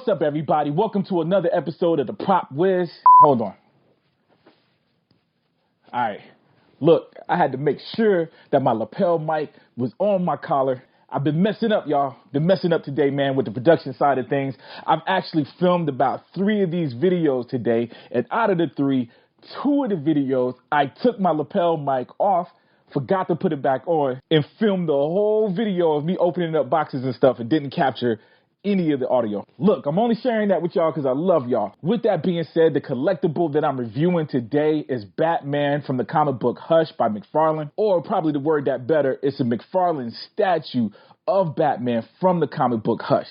What's up, everybody? Welcome to another episode of the Prop Wiz. Hold on. All right. Look, I had to make sure that my lapel mic was on my collar. I've been messing up, y'all. Been messing up today, man, with the production side of things. I've actually filmed about 3 of these videos today, and out of the 3, 2 of the videos, I took my lapel mic off, forgot to put it back on, and filmed the whole video of me opening up boxes and stuff and didn't capture any of the audio. Look, I'm only sharing that with y'all because I love y'all. With that being said, the collectible that I'm reviewing today is Batman from the comic book Hush by McFarlane, or probably the word that better, it's a McFarlane statue of Batman from the comic book Hush.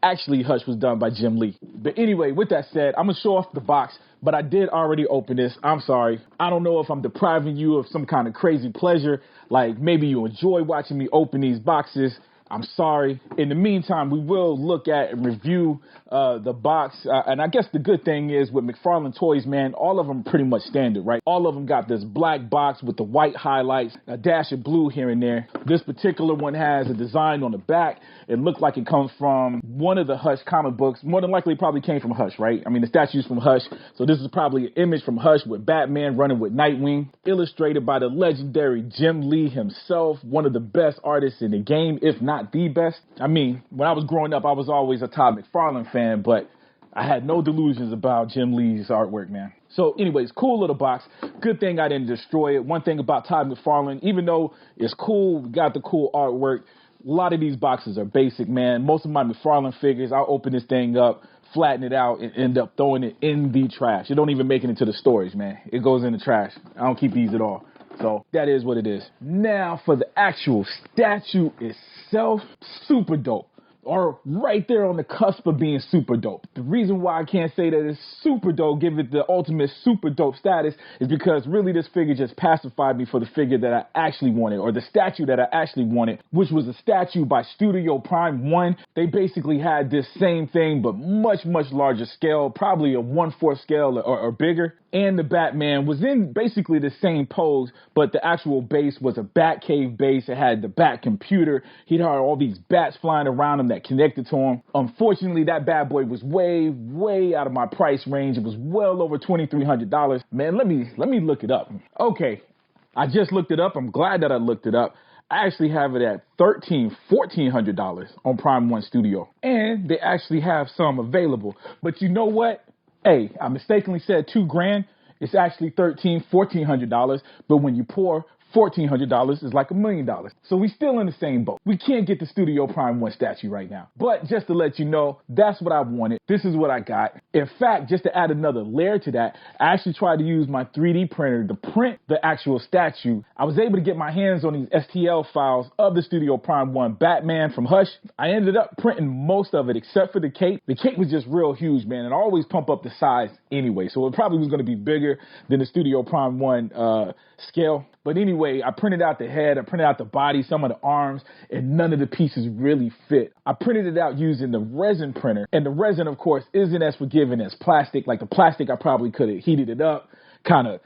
Actually, Hush was done by Jim Lee. But anyway, with that said, I'm going to show off the box, but I did already open this. I'm sorry. I don't know if I'm depriving you of some kind of crazy pleasure, like maybe you enjoy watching me open these boxes. I'm sorry. In the meantime, we will look at and review the box. And I guess the good thing is with McFarlane toys, man, all of them are pretty much standard, right? All of them got this black box with the white highlights, a dash of blue here and there. This particular one has a design on the back. It looked like it comes from one of the Hush comic books. More than likely, it probably came from Hush, right? I mean, the statue's from Hush. So this is probably an image from Hush with Batman running with Nightwing, illustrated by the legendary Jim Lee himself, one of the best artists in the game, if not the best. I mean, when I was growing up, I was always a Todd McFarlane fan, but I had no delusions about Jim Lee's artwork, man. So anyways, cool little box. Good thing I didn't destroy it. One thing about Todd McFarlane, even though it's cool, we got the cool artwork, a lot of these boxes are basic, man. Most of my McFarlane figures, I'll open this thing up, flatten it out, and end up throwing it in the trash. It don't even make it into the storage, man. It goes in the trash. I don't keep these at all. So that is what it is. Now for the actual statue itself, super dope. Or right there on the cusp of being super dope. The reason why I can't say that it's super dope, give it the ultimate super dope status, is because really this figure just pacified me for the figure that I actually wanted, or the statue that I actually wanted, which was a statue by Studio Prime 1. They basically had this same thing, but much, much larger scale, probably a 1/4 scale or bigger. And the Batman was in basically the same pose, but the actual base was a Batcave base. It had the Bat computer. He'd had all these bats flying around him that connected to him. Unfortunately, that bad boy was way, way out of my price range. It was well over $2,300. Man, let me look it up. Okay, I just looked it up. I'm glad that I looked it up. I actually have it at $1,400 on Prime 1 Studio. And they actually have some available. But you know what? Hey, I mistakenly said $2,000. It's actually $1,400. But when you pour $1,400 is like $1 million. So we still in the same boat. We can't get the Studio Prime 1 statue right now. But just to let you know, that's what I wanted. This is what I got. In fact, just to add another layer to that, I actually tried to use my 3D printer to print the actual statue. I was able to get my hands on these STL files of the Studio Prime 1 Batman from Hush. I ended up printing most of it except for the cape. The cape was just real huge, man, and I always pump up the size anyway. So it probably was going to be bigger than the Studio Prime 1 scale. But anyway, I printed out the head, I printed out the body, some of the arms, and none of the pieces really fit. I printed it out using the resin printer, and the resin, of course, isn't as forgiving as plastic. Like the plastic, I probably could have heated it up, kind of,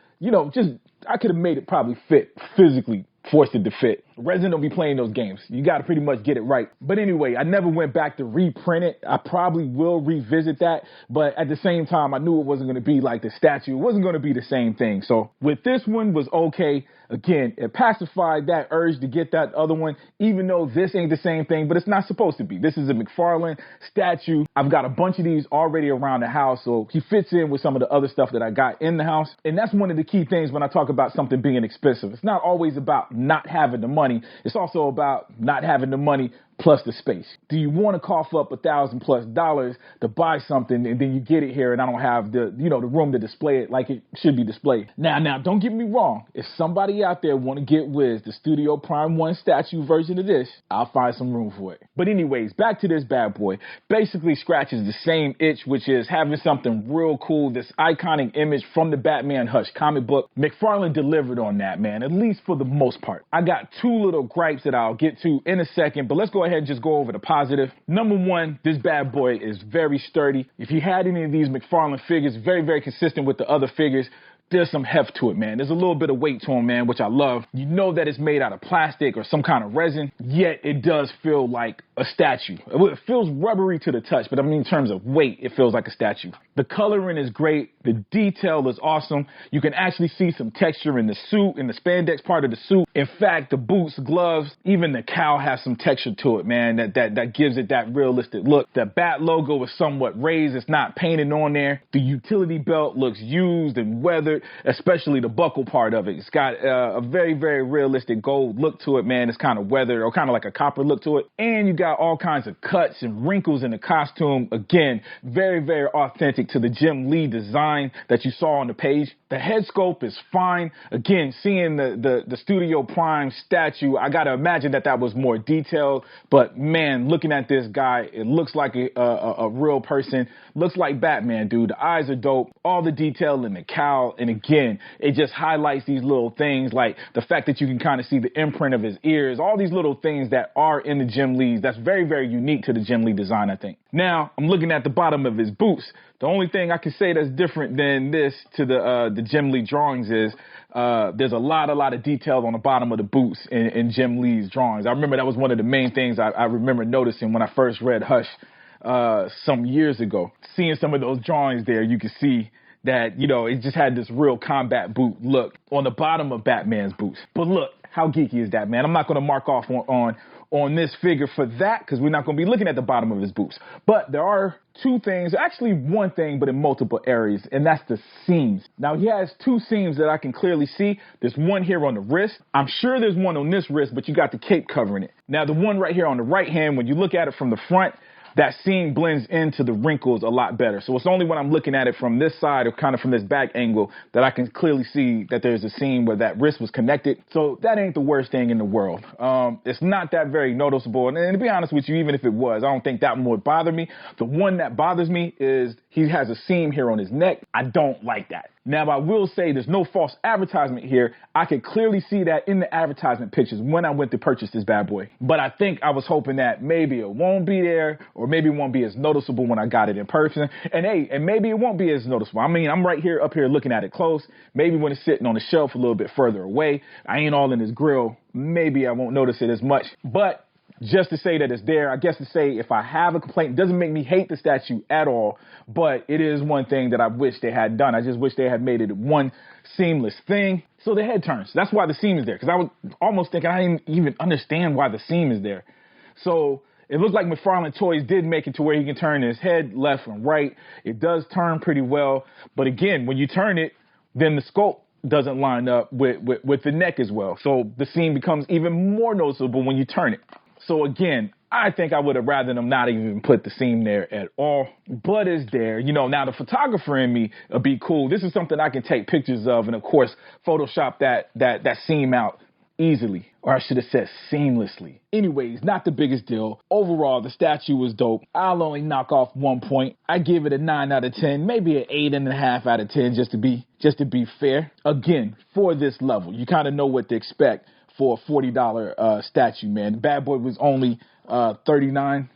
I could have made it probably fit physically, forced it to fit. Resin don't be playing those games. You got to pretty much get it right. But anyway, I never went back to reprint it. I probably will revisit that. But at the same time, I knew it wasn't going to be like the statue. It wasn't going to be the same thing. So with this one was okay. Again, it pacified that urge to get that other one, even though this ain't the same thing, but it's not supposed to be. This is a McFarlane statue. I've got a bunch of these already around the house, so he fits in with some of the other stuff that I got in the house. And that's one of the key things when I talk about something being expensive. It's not always about not having the money. It's also about not having the money plus the space. Do you want to cough up $1,000+ to buy something and then you get it here and I don't have the room to display it like it should be displayed? Now, don't get me wrong. If somebody out there want to get Wiz, the Studio Prime 1 statue version of this, I'll find some room for it. But anyways, back to this bad boy. Basically scratches the same itch, which is having something real cool, this iconic image from the Batman Hush comic book. McFarlane delivered on that, man, at least for the most part. I got 2 little gripes that I'll get to in a second, but let's go ahead and just go over the positive. Number 1, this bad boy is very sturdy. If you had any of these McFarlane figures, very, very consistent with the other figures. there's some heft to it, man. There's a little bit of weight to him, man, which I love. You know that it's made out of plastic or some kind of resin, yet it does feel like a statue. It feels rubbery to the touch, but I mean in terms of weight, it feels like a statue. The coloring is great. The detail is awesome. You can actually see some texture in the suit, in the spandex part of the suit. In fact, the boots, gloves, even the cowl has some texture to it, man, that gives it that realistic look. The bat logo is somewhat raised. It's not painted on there. The utility belt looks used and weathered, especially the buckle part of it. It's got a very, very realistic gold look to it, man. It's kind of weathered or kind of like a copper look to it. And you got all kinds of cuts and wrinkles in the costume. Again, very, very authentic to the Jim Lee design that you saw on the page. The head sculpt is fine. Again, seeing the Studio Prime statue, I got to imagine that was more detailed. But man, looking at this guy, it looks like a real person. Looks like Batman, dude. The eyes are dope. All the detail in the cowl. And again, it just highlights these little things like the fact that you can kind of see the imprint of his ears. All these little things that are in the Jim Lee's. That's very, very unique to the Jim Lee design, I think. Now, I'm looking at the bottom of his boots. The only thing I can say that's different than this to the Jim Lee drawings is there's a lot of detail on the bottom of the boots in Jim Lee's drawings. I remember that was one of the main things I remember noticing when I first read Hush some years ago. Seeing some of those drawings there, you can see that, you know, it just had this real combat boot look on the bottom of Batman's boots. But look, how geeky is that, man? I'm not going to mark off on this figure for that because we're not going to be looking at the bottom of his boots. But there are two things, actually one thing, but in multiple areas, and that's the seams. Now, he has two seams that I can clearly see. There's one here on the wrist. I'm sure there's one on this wrist, but you got the cape covering it. Now, the one right here on the right hand, when you look at it from the front, that seam blends into the wrinkles a lot better. So it's only when I'm looking at it from this side or kind of from this back angle that I can clearly see that there's a seam where that wrist was connected. So that ain't the worst thing in the world. It's not that very noticeable. And to be honest with you, even if it was, I don't think that one would bother me. The one that bothers me is he has a seam here on his neck. I don't like that. Now, I will say there's no false advertisement here. I could clearly see that in the advertisement pictures when I went to purchase this bad boy. But I think I was hoping that maybe it won't be there or maybe it won't be as noticeable when I got it in person. And hey, and maybe it won't be as noticeable. I mean, I'm right here up here looking at it close. Maybe when it's sitting on the shelf a little bit further away, I ain't all in his grill. Maybe I won't notice it as much. But just to say that it's there, I guess to say if I have a complaint, it doesn't make me hate the statue at all, but it is one thing that I wish they had done. I just wish they had made it one seamless thing. So the head turns. That's why the seam is there, because I was almost thinking I didn't even understand why the seam is there. So it looks like McFarlane Toys did make it to where he can turn his head left and right. It does turn pretty well. But again, when you turn it, then the sculpt doesn't line up with the neck as well. So the seam becomes even more noticeable when you turn it. So again, I think I would have rather them not even put the seam there at all, but it's there. You know, now the photographer in me would be cool. This is something I can take pictures of and of course, Photoshop that seam out easily, or I should have said seamlessly. Anyways, not the biggest deal. Overall, the statue was dope. I'll only knock off 1 point. I give it a 9 out of 10, maybe an 8.5 out of 10, just to be fair. Again, for this level, you kind of know what to expect for a $40 statue, man. The bad boy was only $39,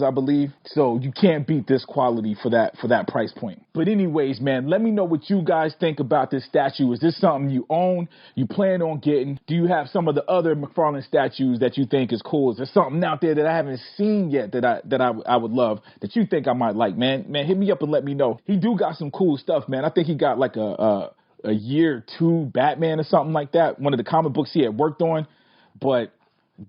I believe. So you can't beat this quality for that price point. But anyways, man, let me know what you guys think about this statue. Is this something you own, you plan on getting? Do you have some of the other McFarlane statues that you think is cool? Is there something out there that I haven't seen yet that I would love, that you think I might like, man? Man, hit me up and let me know. He do got some cool stuff, man. I think he got like a year 2 Batman or something like that. One of the comic books he had worked on. But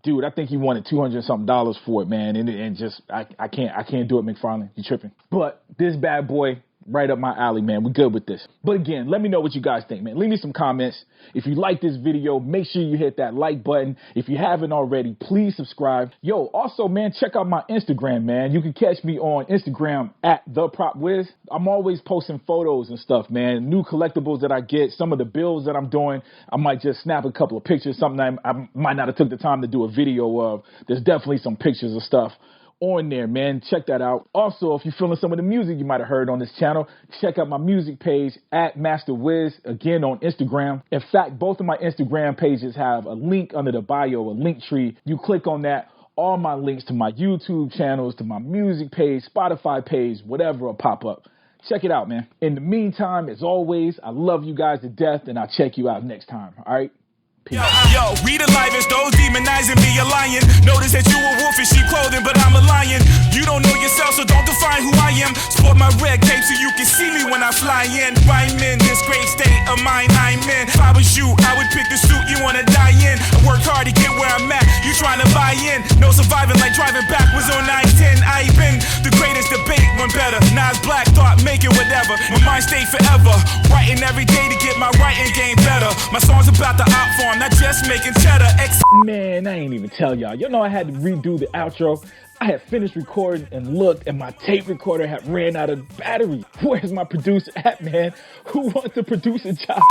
dude, I think he wanted $200 something for it, man. And just, I can't do it, McFarlane. You tripping. But this bad boy, right up my alley, man. We're good with this. But again, let me know what you guys think, man. Leave me some comments. If you like this video, make sure you hit that like button. If you haven't already, please subscribe. Yo, also, man, check out my Instagram, man. You can catch me on Instagram at the Prop Wiz. I'm always posting photos and stuff, man. New collectibles that I get, some of the builds that I'm doing. I might just snap a couple of pictures, something I might not have took the time to do a video of. There's definitely some pictures of stuff on there, man. Check that out. Also, if you're feeling some of the music you might have heard on this channel, check out my music page at Master Wiz, again on Instagram. In fact, both of my Instagram pages have a link under the bio, a link tree. You click on that, all my links to my YouTube channels, to my music page, Spotify page, whatever will pop up. Check it out, man. In the meantime, as always, I love you guys to death, and I'll check you out next time. All right? Peace. Yo, read alive as those demonizing me a lion. Notice that you a wolf in sheep clothing, but I'm a lion. You don't know yourself, so don't define who I am. Sport my red cape so you can see me when I fly in. I'm in this great state of mind I'm in. If I was you, I would pick the suit you wanna die in. I worked hard to get where I'm at, you trying to buy in. No surviving like driving backwards on 910. I been the greatest debate, one better. Nas Black thought, make it whatever. My mind stay forever, writing every day to get my writing game better. My song's about the art form, not just making cheddar. Man, I ain't even tell y'all. You know I had to redo the outro. I had finished recording and looked, and my tape recorder had ran out of battery. Where's my producer at, man? Who wants a producer job?